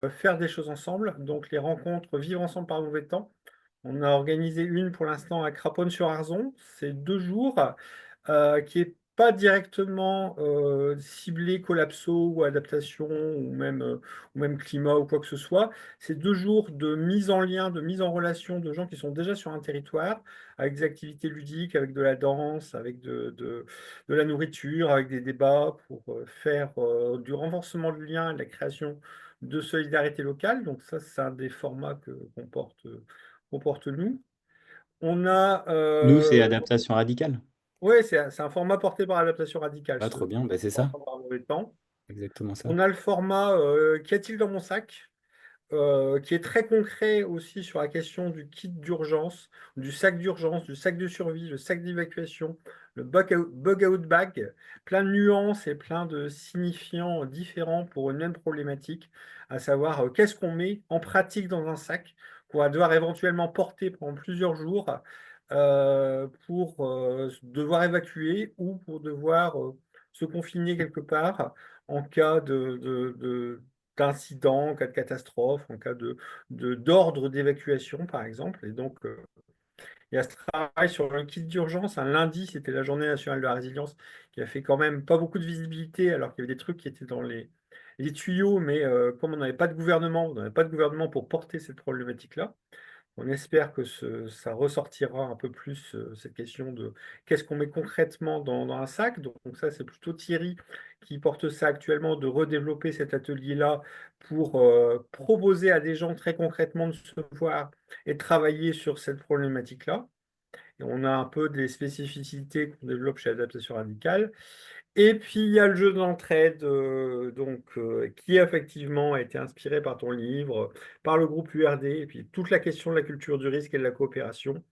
faire des choses ensemble, donc les rencontres vivre ensemble par mauvais temps. On a organisé une pour l'instant à Craponne-sur-Arzon. C'est 2 jours, qui est pas directement, ciblé collapso ou adaptation ou même climat ou quoi que ce soit. C'est 2 jours de mise en lien, de mise en relation de gens qui sont déjà sur un territoire, avec des activités ludiques, avec de la danse, avec de la nourriture, avec des débats pour, faire, du renforcement de liens et de la création de solidarité locale. Donc ça, c'est un des formats que qu'on porte nous. On a, Nous, c'est adaptation radicale. ouais, c'est un format porté par Adaptation Radicale, Ah, ce trop bien, bah, c'est ça, par mauvais temps. exactement ça. On a le format Qu'y a-t-il dans mon sac? Qui est très concret aussi sur la question du kit d'urgence, du sac de survie, le sac d'évacuation, le bug out bag, plein de nuances et plein de signifiants différents pour une même problématique, à savoir qu'est-ce qu'on met en pratique dans un sac qu'on va devoir éventuellement porter pendant plusieurs jours pour devoir évacuer ou pour devoir se confiner quelque part en cas d'incident, en cas de catastrophe, en cas d'ordre d'évacuation, par exemple. Et donc, il y a ce travail sur le kit d'urgence. Un lundi, c'était la journée nationale de la résilience, qui a fait quand même pas beaucoup de visibilité, alors qu'il y avait des trucs qui étaient dans les tuyaux, mais comme on n'avait pas de gouvernement pour porter cette problématique-là. On espère que ça ressortira un peu plus, cette question de qu'est-ce qu'on met concrètement dans un sac. Donc ça, c'est plutôt Thierry qui porte ça actuellement, de redévelopper cet atelier-là pour proposer à des gens très concrètement de se voir et de travailler sur cette problématique-là. Et on a un peu des spécificités qu'on développe chez Adaptation Radicale. Et puis il y a le jeu de l'entraide, qui effectivement a été inspiré par ton livre, par le groupe URD, et puis toute la question de la culture du risque et de la coopération.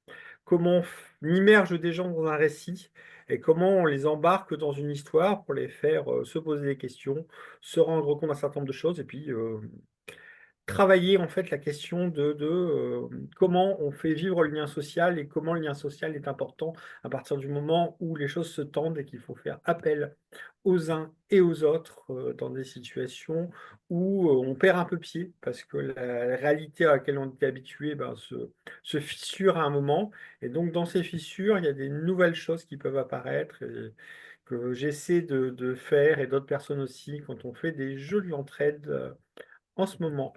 Comment on immerge des gens dans un récit et comment on les embarque dans une histoire pour les faire se poser des questions, se rendre compte d'un certain nombre de choses, et puis travailler en fait la question comment on fait vivre le lien social et comment le lien social est important à partir du moment où les choses se tendent et qu'il faut faire appel aux uns et aux autres dans des situations où on perd un peu pied parce que la réalité à laquelle on était habitué se fissure à un moment. Et donc dans ces fissures, il y a des nouvelles choses qui peuvent apparaître et que j'essaie de faire et d'autres personnes aussi quand on fait des jeux de l'entraide en ce moment.